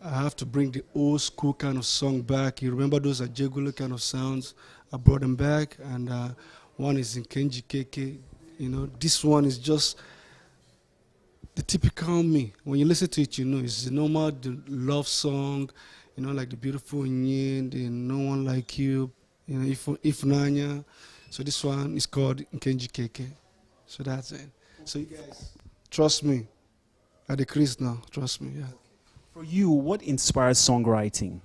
I have to bring the old school kind of song back. You remember those Ajegulu kind of sounds? I brought them back, and one is in Kenji Keke. You know, this one is just the typical me. When you listen to it, you know it's the normal the love song, you know, like the beautiful Yin, the No One Like You, you know, if Nanya. So this one is called Kenji Keke. So that's it. So you guys, trust me, at the crease now. Trust me, yeah. For you, what inspires songwriting?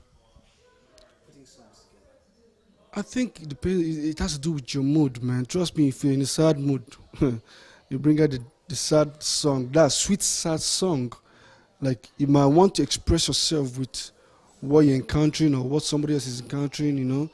I think it depends. It has to do with your mood, man. Trust me, if you're in a sad mood, you bring out the sad song, that sweet sad song. Like you might want to express yourself with what you're encountering or what somebody else is encountering. You know,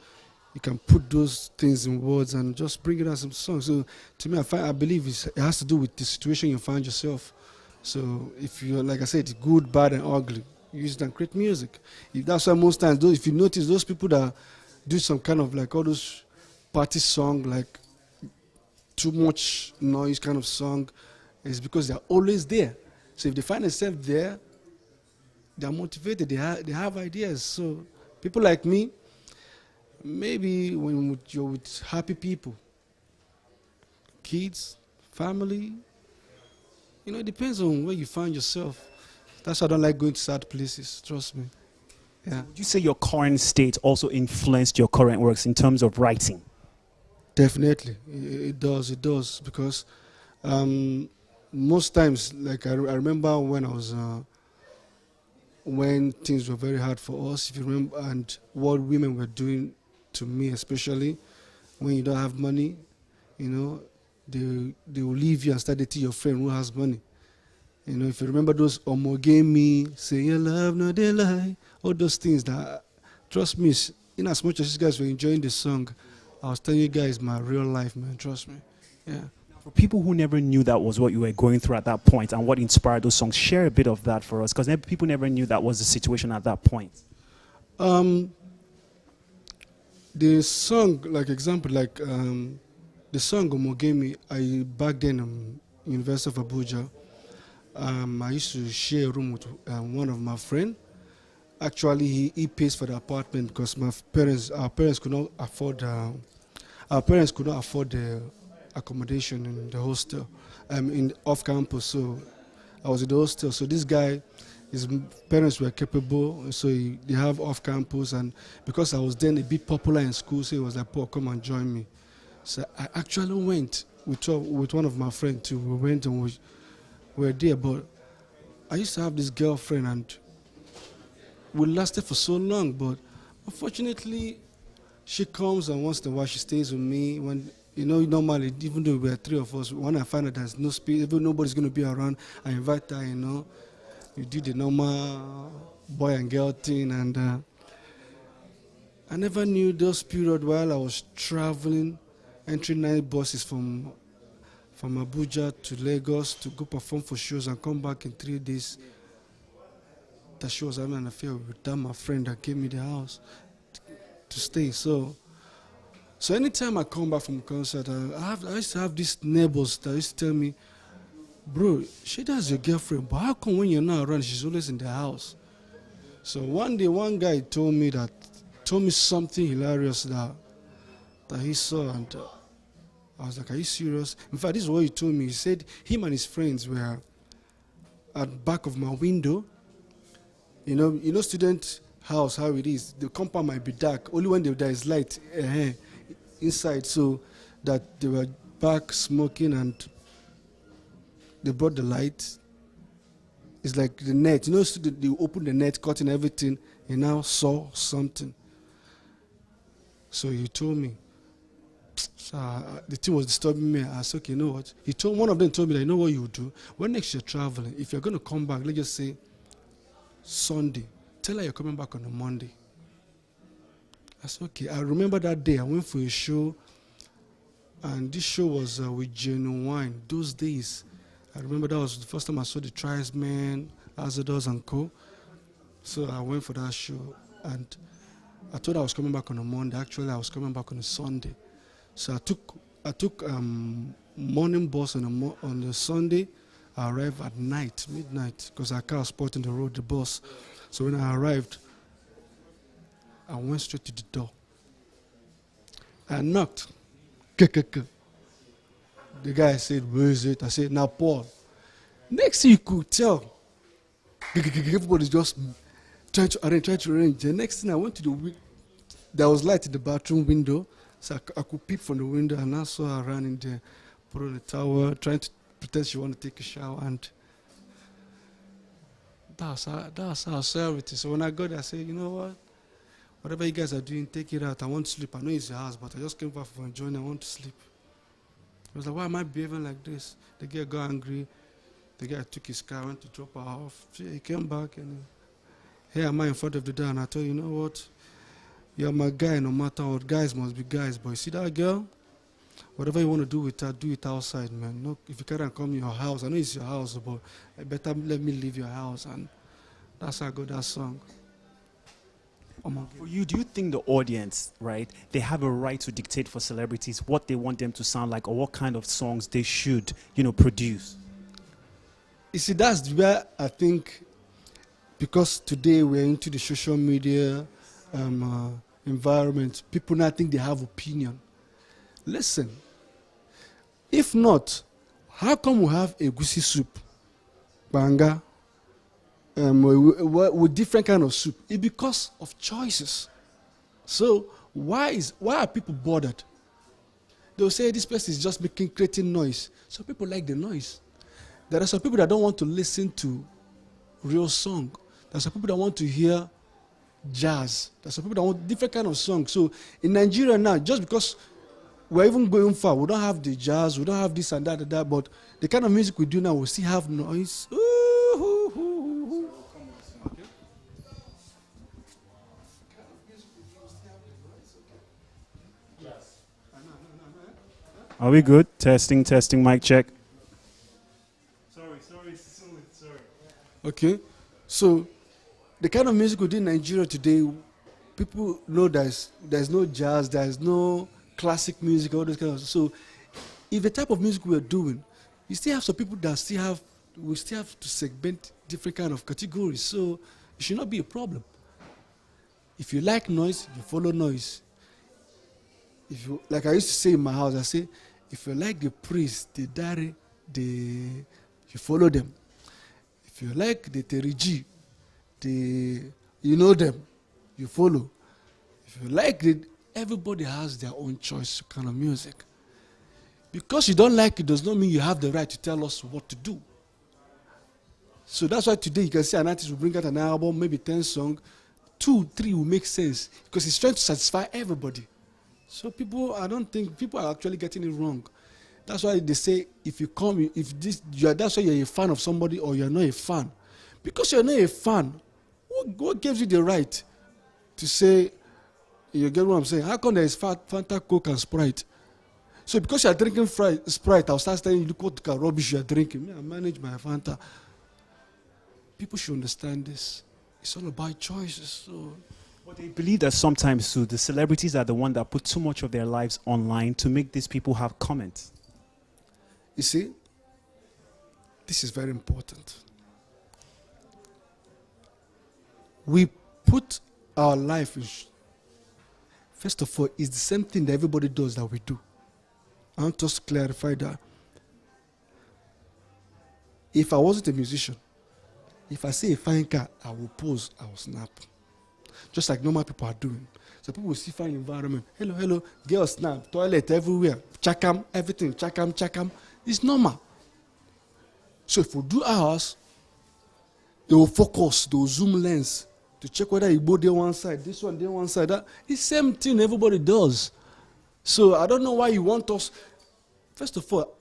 you can put those things in words and just bring it as some song. So to me, I believe it has to do with the situation you find yourself. So if you're, like I said, good, bad, and ugly, use it and create music. If that's why most times, if you notice those people that do some kind of like all those party song, like too much noise kind of song, is because they're always there. So if they find themselves there, they're motivated, they have ideas. So people like me, maybe when you're with happy people, kids, family, you know, it depends on where you find yourself. That's why I don't like going to sad places, trust me. Yeah. Would you say your current state also influenced your current works in terms of writing? Definitely, it does, because most times, like I remember when I was, when things were very hard for us, if you remember, and what women were doing to me, especially when you don't have money, you know, they will leave you and start dating your friend who has money. You know, if you remember those omogame, say your love, no they lie, all those things that, trust me, in as much as you guys were enjoying the song, I was telling you guys my real life, man, trust me. Yeah. For people who never knew that was what you were going through at that point and what inspired those songs, share a bit of that for us, because people never knew that was the situation at that point. The song, like example, like the song Omogemi, I back then University of Abuja, I used to share a room with one of my friends. Actually, he pays for the apartment because our parents could not afford the accommodation in the hostel, in off campus. So I was in the hostel. So this guy, his parents were capable, so they have off campus, and because I was then a bit popular in school, so he was like, "Paul, come and join me." So I actually went with one of my friends too. We went and we were there, but I used to have this girlfriend, and we lasted for so long, but unfortunately, she comes and once in a while she stays with me. When, you know, normally, even though we are three of us, when I find that there's no space, even nobody's going to be around, I invite her, you know. You do the normal boy and girl thing, and I never knew those period while I was traveling, entering 9 buses from Abuja to Lagos to go perform for shows and come back in 3 days. That she was having an affair with that my friend that gave me the house to stay. So anytime I come back from concert, I used to have these neighbors that used to tell me, "Bro, she does your girlfriend, but how come when you're not around, she's always in the house?" So one day, one guy told me something hilarious that he saw, and I was like, "Are you serious?" In fact, this is what he told me. He said him and his friends were at the back of my window. You know, student house, how it is. The compound might be dark. Only when there is light inside. So that they were back smoking, and they brought the light. It's like the net. You know, they opened the net, cutting everything, and now saw something. So he told me. So the thing was disturbing me. I said, "Okay, you know what?" One of them told me that, "You know what you do? When next you're traveling, if you're going to come back, let's just say Sunday, tell her you're coming back on a Monday." I said, "Okay." I remember that day I went for a show, and this show was with Genuine. Those days, I remember that was the first time I saw the Tribesmen, Azados and Co. So I went for that show, and I thought I was coming back on a Monday. Actually, I was coming back on a Sunday. So I took morning bus on a Sunday, I arrived at night, midnight, because our car was parked on the road, the bus. So when I arrived, I went straight to the door. I knocked. The guy said, where is it? I said, now Paul. Next thing you could tell, everybody's just trying to arrange. The next thing I went to the window, there was light in the bathroom window, so I could peep from the window, and I saw her run in there, put on the towel, trying to pretend she wanted to take a shower, and that's how I saw everything. So when I got there, I said, you know what? Whatever you guys are doing, take it out. I want to sleep. I know it's your house, but I just came back from enjoying. I want to sleep. I was like, why am I behaving like this? The girl got angry. The guy took his car, went to drop her off. He came back, and here am I in front of the door, and I told you, you know what? You're my guy, no matter what. Guys must be guys. But you see that girl? Whatever you want to do with her, do it outside, man. No, if you can't come in your house, I know it's your house, but I better let me leave your house. And that's how I got that song. For you, do you think the audience, right, they have a right to dictate for celebrities what they want them to sound like or what kind of songs they should, produce? You see, that's where I think, because today we're into the social media environment, people now think they have opinion. Listen, if not, how come we have egusi soup, banga, with different kind of soup? It's because of choices. So why are people bothered? They'll say this person is just creating noise. So people like the noise. There are some people that don't want to listen to real song. There are some people that want to hear jazz. There are some people that want different kind of songs. So in Nigeria now, just because we're even going far, we don't have the jazz, we don't have this and that, but the kind of music we do now, we still have noise. Are we good? Testing, mic check. Sorry. Okay, so the kind of music we do in Nigeria today, people know there's no jazz, there's no classic music, all those kind of. So, if the type of music we're doing, you still have some people that we still have to segment different kind of categories. So, it should not be a problem. If you like noise, you follow noise. If you, like I used to say in my house, I say, if you like the priest, the dari, you follow them. If you like the teriji, you know them, you follow. If you like it, everybody has their own choice kind of music. Because you don't like it does not mean you have the right to tell us what to do. So that's why today you can see an artist will bring out an album, maybe 10 songs, 2, 3 will make sense because he's trying to satisfy everybody. So I don't think people are actually getting it wrong. That's why they say that's why you're a fan of somebody or you're not a fan. Because you're not a fan, what gives you the right to say, you get what I'm saying? How come there is Fanta, Coke, and Sprite? So because you're drinking Sprite, I'll start telling you, look what kind of rubbish you're drinking. I manage my Fanta. People should understand this. It's all about choices. So. But they believe that sometimes too, the celebrities are the one that put too much of their lives online to make these people have comments. You see, this is very important. We put our life in. First of all, it's the same thing that everybody does that we do. I want us to clarify that. If I wasn't a musician, if I see a fine car, I will pose, I will snap. Just like normal people are doing. So people will see fine environment. Hello, girls snap, toilet everywhere, chakam, everything, chakam. It's normal. So if we do ours, they will focus, they will zoom lens to check whether you go there one side, this one there one side. That. It's the same thing everybody does. So I don't know why you want us. First of all,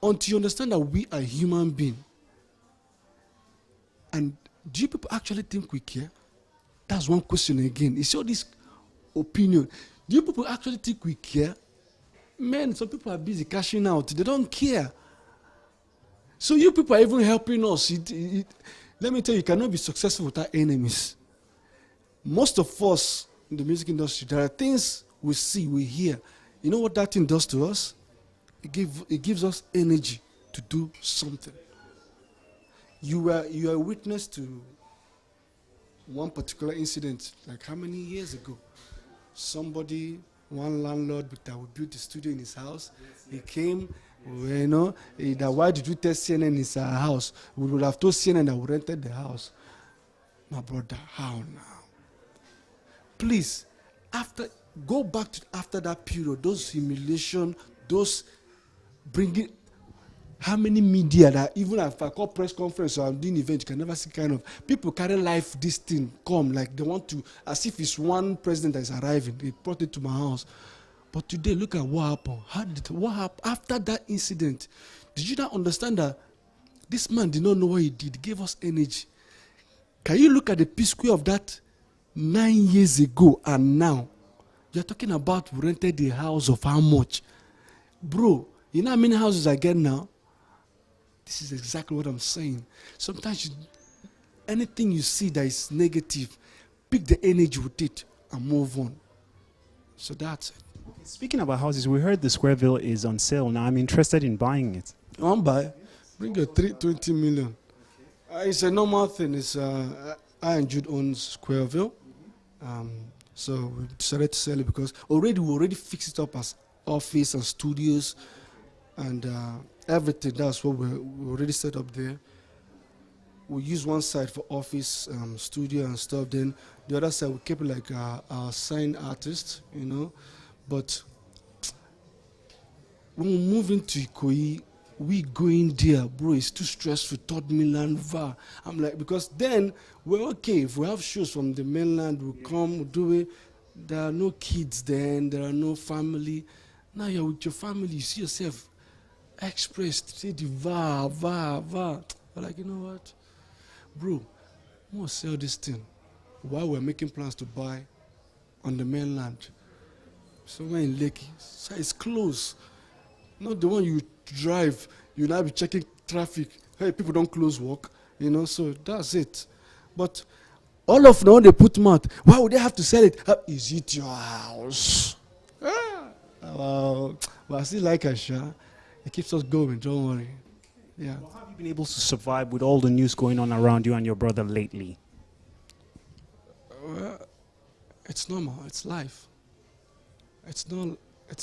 until you understand that we are human beings, and do you people actually think we care? That's one question again. It's all this opinion. Do you people actually think we care? Man, some people are busy cashing out. They don't care. So you people are even helping us. Let me tell you, you cannot be successful without enemies. Most of us in the music industry, there are things we see, we hear. You know what that thing does to us? It gives us energy to do something. You are a witness to one particular incident, like how many years ago? Somebody, one landlord that would build a studio in his house, he came, that why did you test CNN in his house? We would have told CNN that we rented the house. My brother, how now? Please, go back to after that period, those humiliation, those bringing. How many media that even if I call press conference or I'm doing event, you can never see kind of people carry life this thing come like they want to, as if it's one president that is arriving. They brought it to my house. But today, look at what happened. What happened after that incident? Did you not understand that this man did not know what he did? He gave us energy. Can you look at the Psquare of that 9 years ago and now? You're talking about we rented the house of how much? Bro, you know how many houses I get now? This is exactly what I'm saying. Sometimes anything you see that is negative, pick the energy with it and move on. So that's it. Speaking about houses, we heard the Square Ville is on sale now. I'm interested in buying it. You want to buy? Bring your 20 million. It's a normal thing. It's I and Jude owns Square Ville. So we decided to sell it because we already fixed it up as office and studios and everything. That's what we already set up there. We use one side for office, studio and stuff. Then the other side we keep it like our sign artist, But when we move into Ikoyi, we going there, bro. It's too stressful. Third mainland, VAR. I'm like, because then we're okay. If we have shows from the mainland, we come, we do it. There are no kids then. There are no family. Now you're with your family. You see yourself expressed. Say the VAR. But like, you know what, bro? I want to sell this thing while we're making plans to buy on the mainland. Somewhere in Lekki. So it's close. Not the one you drive, you now be checking traffic. Hey, people don't close work, so that's it. But all of now they put mouth. Why would they have to sell it? Is it your house? Well, I still like Asha. It keeps us going, don't worry. Yeah. Well, how have you been able to survive with all the news going on around you and your brother lately? Well, it's normal. It's life. It's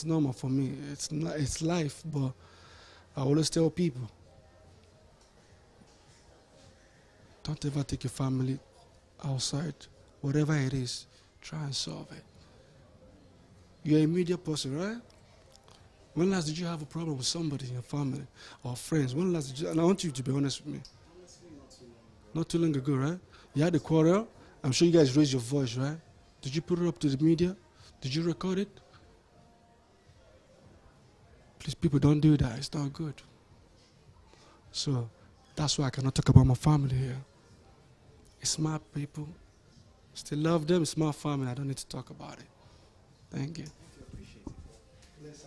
normal for me. It's life, but I always tell people, don't ever take your family outside. Whatever it is, try and solve it. You're a media person, right? When last did you have a problem with somebody in your family or friends? When last did you, and I want you to be honest with me. Not too long ago, right? You had a quarrel. I'm sure you guys raised your voice, right? Did you put it up to the media? Did you record it? Please, people, don't do that. It's not good. So that's why I cannot talk about my family here. It's my people. Still love them. It's my family. I don't need to talk about it. Thank you. Appreciate it.